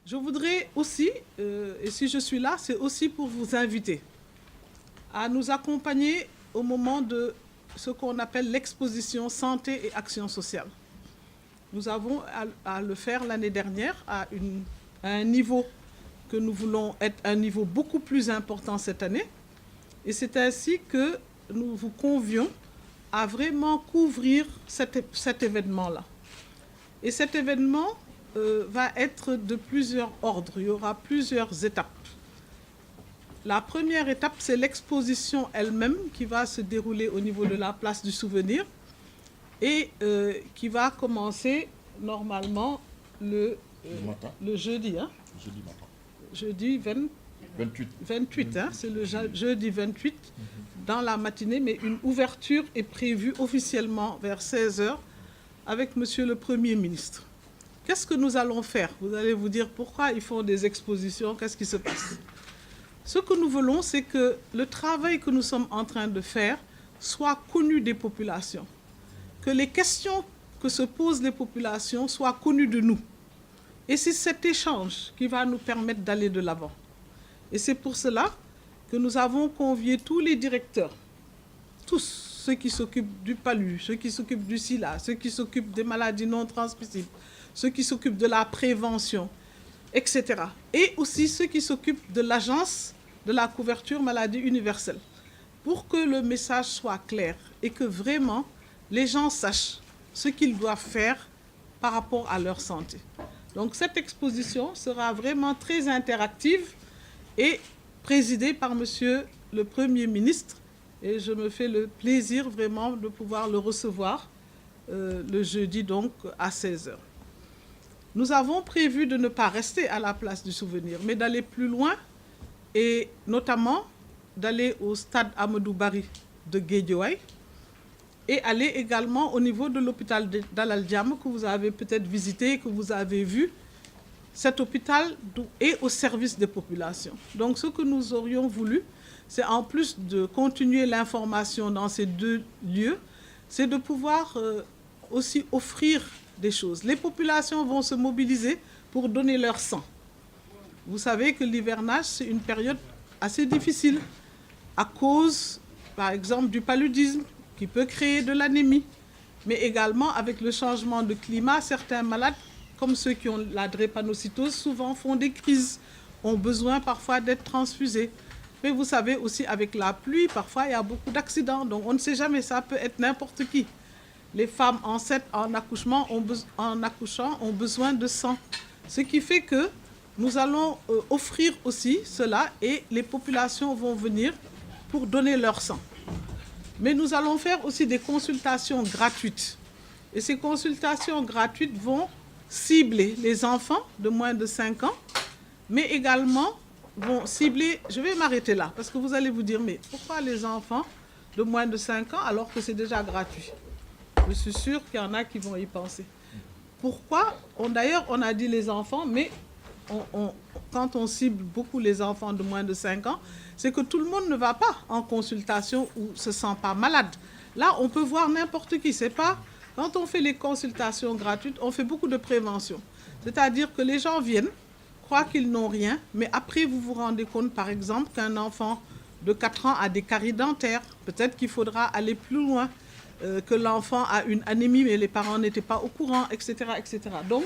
Je voudrais aussi, et si je suis là, c'est aussi pour vous inviter à nous accompagner au moment de ce qu'on appelle l'exposition santé et action sociale. Nous avons à le faire l'année dernière à un niveau que nous voulons être un niveau beaucoup plus important cette année. Et c'est ainsi que nous vous convions à vraiment couvrir cet événement-là. Et cet événement va être de plusieurs ordres. Il y aura plusieurs étapes. La première étape, c'est l'exposition elle-même qui va se dérouler au niveau de la place du souvenir et qui va commencer normalement le jeudi. Hein? Jeudi matin. Jeudi 28 hein? C'est le jeudi 28 dans la matinée, mais une ouverture est prévue officiellement vers 16h avec Monsieur le Premier ministre. Qu'est-ce que nous allons faire? Vous allez vous dire pourquoi ils font des expositions, qu'est-ce qui se passe? Ce que nous voulons, c'est que le travail que nous sommes en train de faire soit connu des populations, que les questions que se posent les populations soient connues de nous. Et c'est cet échange qui va nous permettre d'aller de l'avant. Et c'est pour cela que nous avons convié tous les directeurs, tous ceux qui s'occupent du palu, ceux qui s'occupent du sida, ceux qui s'occupent des maladies non transmissibles, ceux qui s'occupent de la prévention, etc. Et aussi ceux qui s'occupent de l'agence de la couverture maladie universelle, pour que le message soit clair et que vraiment les gens sachent ce qu'ils doivent faire par rapport à leur santé. Donc cette exposition sera vraiment très interactive et présidée par Monsieur le Premier ministre. Et je me fais le plaisir vraiment de pouvoir le recevoir le jeudi donc à 16h. Nous avons prévu de ne pas rester à la place du souvenir, mais d'aller plus loin et notamment d'aller au stade Amadou Barry de Guédiawaye et aller également au niveau de l'hôpital d'Alal Diam que vous avez peut-être visité, que vous avez vu. Cet hôpital est au service des populations. Donc ce que nous aurions voulu, c'est en plus de continuer l'information dans ces deux lieux, c'est de pouvoir aussi offrir des choses. Les populations vont se mobiliser pour donner leur sang. Vous savez que l'hivernage, c'est une période assez difficile à cause, par exemple, du paludisme qui peut créer de l'anémie. Mais également, avec le changement de climat, certains malades, comme ceux qui ont la drépanocytose, souvent font des crises, ont besoin parfois d'être transfusés. Mais vous savez aussi, avec la pluie, parfois, il y a beaucoup d'accidents. Donc, on ne sait jamais, ça peut être n'importe qui. Les femmes enceintes en accouchant ont besoin de sang. Ce qui fait que nous allons offrir aussi cela et les populations vont venir pour donner leur sang. Mais nous allons faire aussi des consultations gratuites. Et ces consultations gratuites vont cibler les enfants de moins de 5 ans, mais également vont cibler... Je vais m'arrêter là, parce que vous allez vous dire, mais pourquoi les enfants de moins de 5 ans alors que c'est déjà gratuit? Je suis sûre qu'il y en a qui vont y penser. Pourquoi? D'ailleurs, on a dit les enfants, mais quand on cible beaucoup les enfants de moins de 5 ans, c'est que tout le monde ne va pas en consultation ou ne se sent pas malade. Là, on peut voir n'importe qui. C'est pas... Quand on fait les consultations gratuites, on fait beaucoup de prévention. C'est-à-dire que les gens viennent, croient qu'ils n'ont rien, mais après, vous vous rendez compte, par exemple, qu'un enfant de 4 ans a des caries dentaires. Peut-être qu'il faudra aller plus loin, que l'enfant a une anémie, mais les parents n'étaient pas au courant, etc., etc. Donc,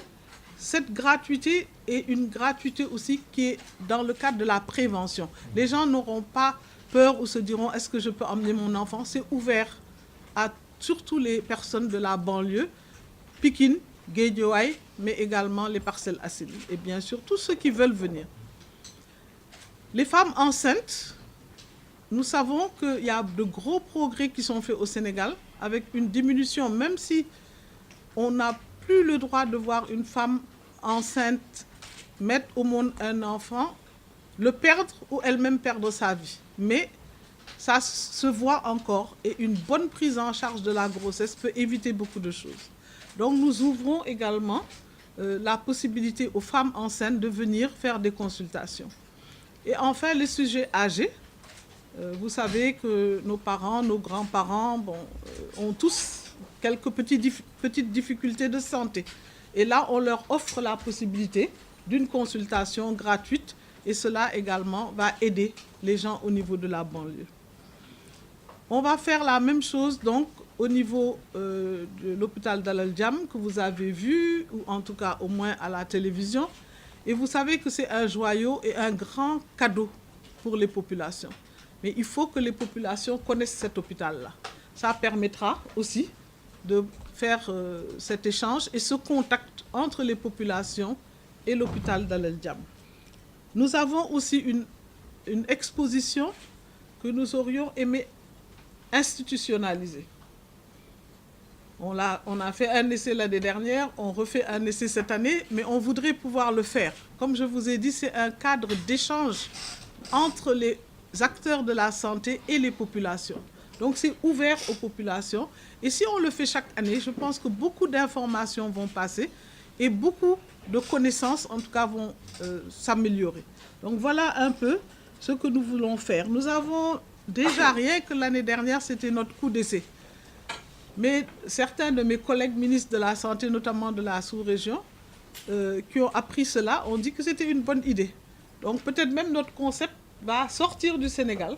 cette gratuité est une gratuité aussi qui est dans le cadre de la prévention. Les gens n'auront pas peur ou se diront, est-ce que je peux emmener mon enfant? C'est ouvert à surtout les personnes de la banlieue, Pikine, Guédiawaye, mais également les Parcelles Assainies. Et bien sûr, tous ceux qui veulent venir. Les femmes enceintes, nous savons qu'il y a de gros progrès qui sont faits au Sénégal, avec une diminution, même si on n'a plus le droit de voir une femme enceinte mettre au monde un enfant, le perdre ou elle-même perdre sa vie. Mais ça se voit encore et une bonne prise en charge de la grossesse peut éviter beaucoup de choses. Donc nous ouvrons également la possibilité aux femmes enceintes de venir faire des consultations. Et enfin, les sujets âgés. Vous savez que nos parents, nos grands-parents ont tous quelques petites difficultés de santé. Et là, on leur offre la possibilité d'une consultation gratuite et cela également va aider les gens au niveau de la banlieue. On va faire la même chose donc au niveau de l'hôpital d'Al Djam que vous avez vu, ou en tout cas au moins à la télévision. Et vous savez que c'est un joyau et un grand cadeau pour les populations. Mais il faut que les populations connaissent cet hôpital-là. Ça permettra aussi de faire cet échange et ce contact entre les populations et l'hôpital d'Al Djam. Nous avons aussi une exposition que nous aurions aimé institutionnaliser. On a fait un essai l'année dernière, on refait un essai cette année, mais on voudrait pouvoir le faire. Comme je vous ai dit, c'est un cadre d'échange entre les acteurs de la santé et les populations. Donc c'est ouvert aux populations. Et si on le fait chaque année, je pense que beaucoup d'informations vont passer et beaucoup de connaissances, en tout cas, vont s'améliorer. Donc voilà un peu ce que nous voulons faire. Nous avons déjà, rien que l'année dernière, c'était notre coup d'essai. Mais certains de mes collègues ministres de la Santé, notamment de la sous-région, qui ont appris cela, ont dit que c'était une bonne idée. Donc peut-être même notre concept va sortir du Sénégal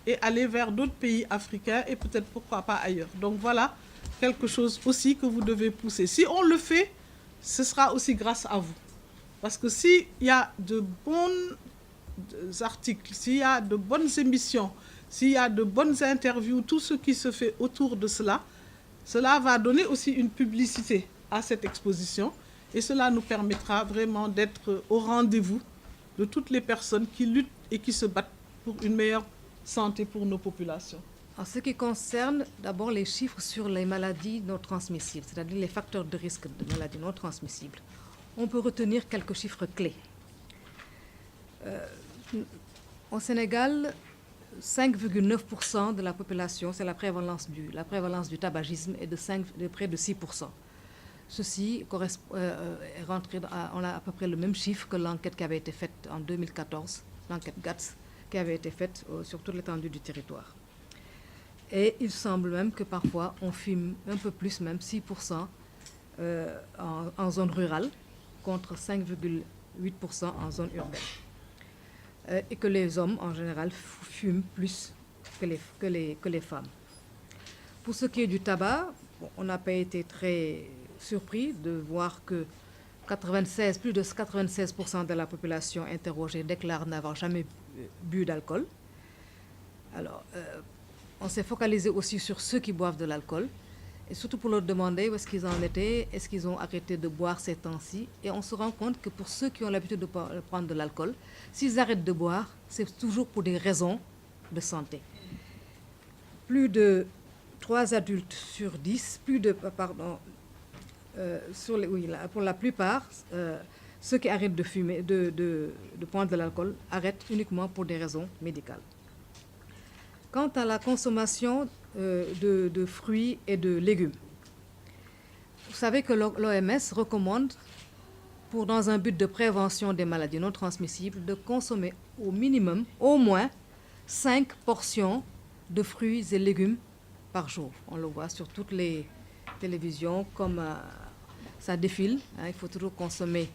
et aller vers d'autres pays africains et peut-être pourquoi pas ailleurs. Donc voilà quelque chose aussi que vous devez pousser. Si on le fait, ce sera aussi grâce à vous. Parce que s'il y a de bons articles, s'il y a de bonnes émissions, s'il y a de bonnes interviews, tout ce qui se fait autour de cela, cela va donner aussi une publicité à cette exposition et cela nous permettra vraiment d'être au rendez-vous de toutes les personnes qui luttent et qui se battent pour une meilleure santé pour nos populations. En ce qui concerne d'abord les chiffres sur les maladies non transmissibles, c'est-à-dire les facteurs de risque de maladies non transmissibles, on peut retenir quelques chiffres clés. Au Sénégal, 5,9% de la population, c'est la prévalence du tabagisme est de près de 6%. Ceci est rentré on a à peu près le même chiffre que l'enquête qui avait été faite en 2014, l'enquête GATS, qui avait été faite sur toute l'étendue du territoire. Et il semble même que parfois on fume un peu plus, même 6% en zone rurale, contre 5,8% en zone urbaine. Et que les hommes, en général, fument plus que les femmes. Pour ce qui est du tabac, on n'a pas été très surpris de voir que plus de 96% de la population interrogée déclare n'avoir jamais bu d'alcool. Alors, on s'est focalisé aussi sur ceux qui boivent de l'alcool, et surtout pour leur demander où est-ce qu'ils en étaient, est-ce qu'ils ont arrêté de boire ces temps-ci. Et on se rend compte que pour ceux qui ont l'habitude de prendre de l'alcool, s'ils arrêtent de boire, c'est toujours pour des raisons de santé. Plus de 3 adultes sur 10, pour la plupart, ceux qui arrêtent de fumer, de prendre de l'alcool, arrêtent uniquement pour des raisons médicales. Quant à la consommation de fruits et de légumes, vous savez que l'OMS recommande, dans un but de prévention des maladies non transmissibles, de consommer au minimum, au moins, 5 portions de fruits et légumes par jour. On le voit sur toutes les télévisions, comme ça défile. Il faut toujours consommer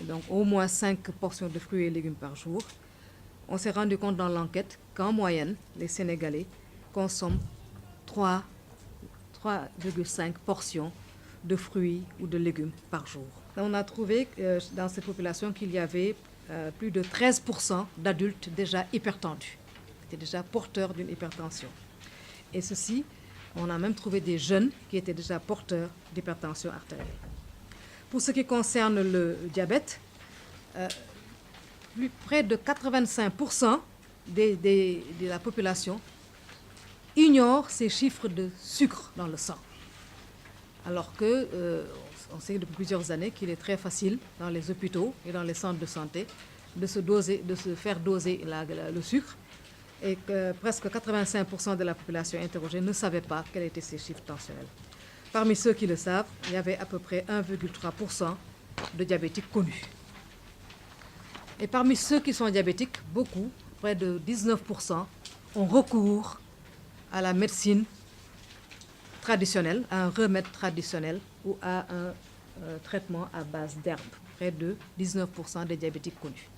donc, au moins 5 portions de fruits et légumes par jour. On s'est rendu compte dans l'enquête qu'en moyenne, les Sénégalais consomment 3,5 portions de fruits ou de légumes par jour. On a trouvé dans cette population qu'il y avait plus de 13% d'adultes déjà hypertendus, qui étaient déjà porteurs d'une hypertension. Et ceci, on a même trouvé des jeunes qui étaient déjà porteurs d'hypertension artérielle. Pour ce qui concerne le diabète, près de 85% de la population ignore ces chiffres de sucre dans le sang. Alors que on sait depuis plusieurs années qu'il est très facile dans les hôpitaux et dans les centres de santé de se faire doser le sucre, et que presque 85% de la population interrogée ne savait pas quels étaient ces chiffres tensionnels. Parmi ceux qui le savent, il y avait à peu près 1,3% de diabétiques connus. Et parmi ceux qui sont diabétiques, beaucoup, près de 19%, ont recours à la médecine traditionnelle, à un remède traditionnel ou à un traitement à base d'herbes. près de 19% des diabétiques connus.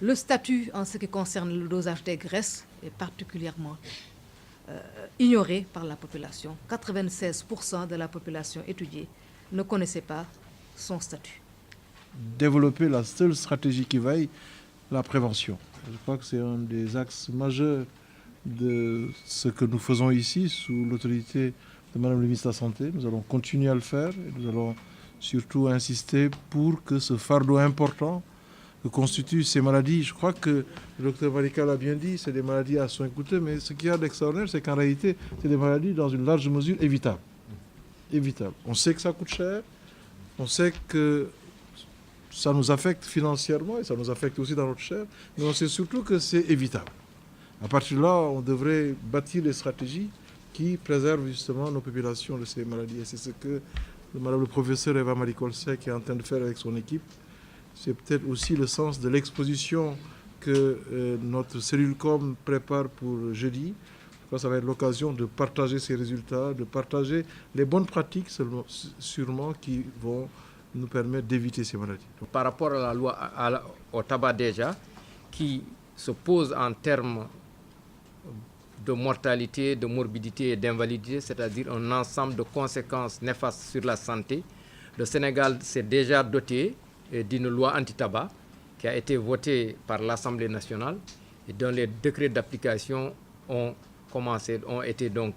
Le statut en ce qui concerne le dosage des graisses est particulièrement ignoré par la population. 96% de la population étudiée ne connaissait pas son statut. Développer la seule stratégie qui vaille, la prévention. Je crois que c'est un des axes majeurs de ce que nous faisons ici sous l'autorité de Madame le ministre de la Santé. Nous allons continuer à le faire et nous allons surtout insister pour que ce fardeau important que constituent ces maladies, je crois que le docteur Marika l'a bien dit, c'est des maladies à soins coûteux, mais ce qu'il y a d'extraordinaire, c'est qu'en réalité, c'est des maladies dans une large mesure évitables. Évitables. On sait que ça coûte cher, on sait que ça nous affecte financièrement et ça nous affecte aussi dans notre chair, mais on sait surtout que c'est évitable. À partir de là, on devrait bâtir des stratégies qui préservent justement nos populations de ces maladies. Et c'est ce que Madame le professeur Eva Marie Kolsek est en train de faire avec son équipe. C'est peut-être aussi le sens de l'exposition que notre cellule com prépare pour jeudi. Je crois que ça va être l'occasion de partager ces résultats, de partager les bonnes pratiques sûrement qui vont nous permettre d'éviter ces maladies. Par rapport à la loi au tabac déjà, qui se pose en termes de mortalité, de morbidité et d'invalidité, c'est-à-dire un ensemble de conséquences néfastes sur la santé, le Sénégal s'est déjà doté d'une loi anti-tabac qui a été votée par l'Assemblée nationale et dont les décrets d'application ont été donc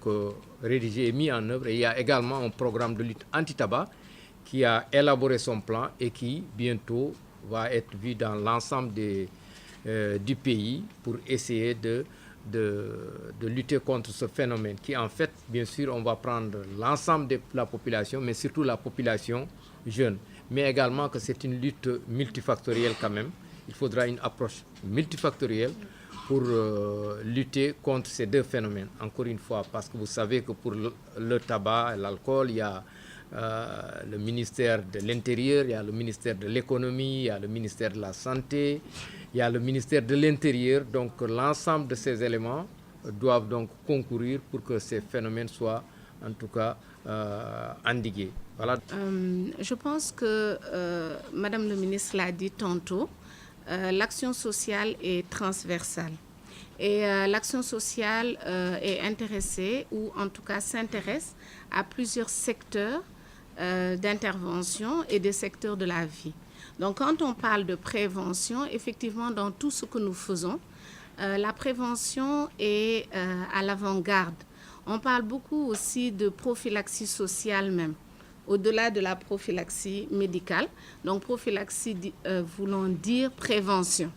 rédigés et mis en œuvre. Et il y a également un programme de lutte anti-tabac qui a élaboré son plan et qui bientôt va être vu dans l'ensemble du pays pour essayer de lutter contre ce phénomène qui, en fait, bien sûr, on va prendre l'ensemble de la population, mais surtout la population jeune. Mais également que c'est une lutte multifactorielle quand même. Il faudra une approche multifactorielle pour lutter contre ces deux phénomènes. Encore une fois, parce que vous savez que pour le tabac et l'alcool, il y a le ministère de l'Intérieur, il y a le ministère de l'Économie, il y a le ministère de la Santé, il y a le ministère de l'Intérieur. Donc l'ensemble de ces éléments doivent donc concourir pour que ces phénomènes soient en tout cas endigués. Voilà. Je pense que Madame le ministre l'a dit tantôt, l'action sociale est transversale. Et l'action sociale est intéressée, ou en tout cas s'intéresse à plusieurs secteurs d'intervention et des secteurs de la vie. Donc quand on parle de prévention, effectivement dans tout ce que nous faisons, la prévention est à l'avant-garde. On parle beaucoup aussi de prophylaxie sociale même, au-delà de la prophylaxie médicale. Donc prophylaxie voulant dire prévention.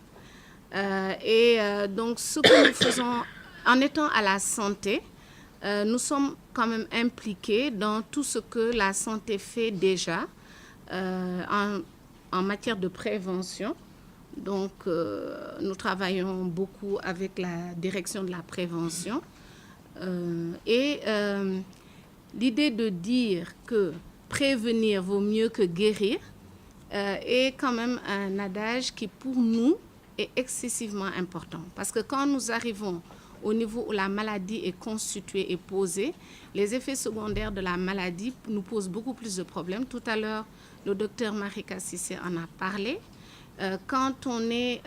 Donc ce que nous faisons en étant à la santé, nous sommes quand même impliqués dans tout ce que la santé fait déjà en matière de prévention. Donc nous travaillons beaucoup avec la direction de la prévention. L'idée de dire que prévenir vaut mieux que guérir est quand même un adage qui pour nous est excessivement important. Parce que quand nous arrivons au niveau où la maladie est constituée et posée, les effets secondaires de la maladie nous posent beaucoup plus de problèmes. Tout à l'heure, le docteur Marika Cissé en a parlé. Quand on est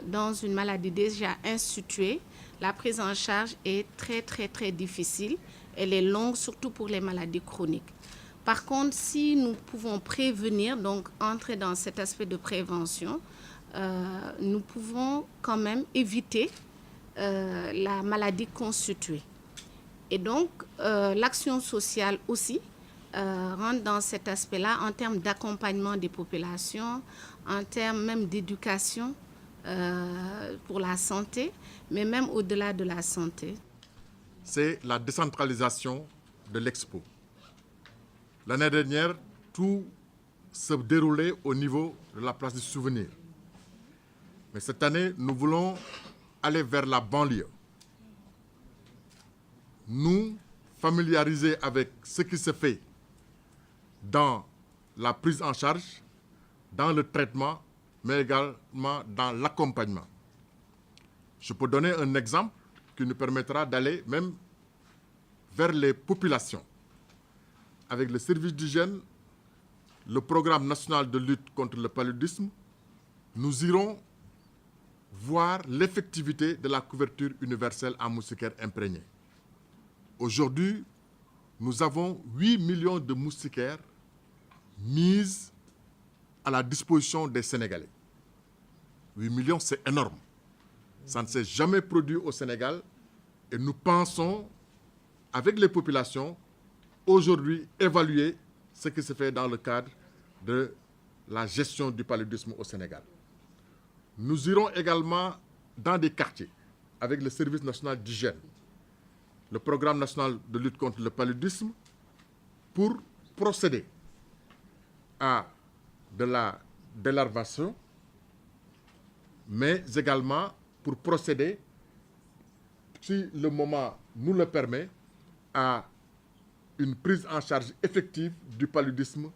dans une maladie déjà instituée, la prise en charge est très, très, très difficile. Elle est longue, surtout pour les maladies chroniques. Par contre, si nous pouvons prévenir, donc entrer dans cet aspect de prévention, nous pouvons quand même éviter la maladie constituée. Et donc, l'action sociale aussi rentre dans cet aspect-là en termes d'accompagnement des populations, en termes même d'éducation pour la santé, mais même au-delà de la santé. C'est la décentralisation de l'expo. L'année dernière, tout se déroulait au niveau de la place du souvenir. Mais cette année, nous voulons aller vers la banlieue. Nous familiariser avec ce qui se fait dans la prise en charge, dans le traitement, mais également dans l'accompagnement. Je peux donner un exemple qui nous permettra d'aller même vers les populations. Avec le service d'hygiène, le programme national de lutte contre le paludisme, nous irons voir l'effectivité de la couverture universelle en moustiquaires imprégnés. Aujourd'hui, nous avons 8 millions de moustiquaires mis à la disposition des Sénégalais. 8 millions, c'est énorme. Ça ne s'est jamais produit au Sénégal et nous pensons, avec les populations, aujourd'hui évaluer ce qui se fait dans le cadre de la gestion du paludisme au Sénégal. Nous irons également dans des quartiers avec le service national d'hygiène, le programme national de lutte contre le paludisme, pour procéder à de la délarvation, mais également pour procéder, si le moment nous le permet, à une prise en charge effective du paludisme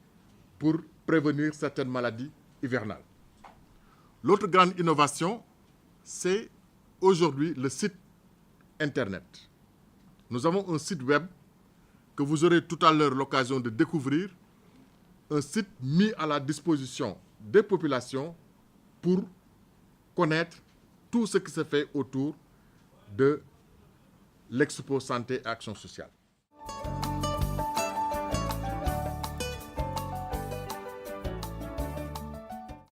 pour prévenir certaines maladies hivernales. L'autre grande innovation, c'est aujourd'hui le site Internet. Nous avons un site web que vous aurez tout à l'heure l'occasion de découvrir, un site mis à la disposition des populations pour connaître tout ce qui se fait autour de l'Expo Santé et Action sociale.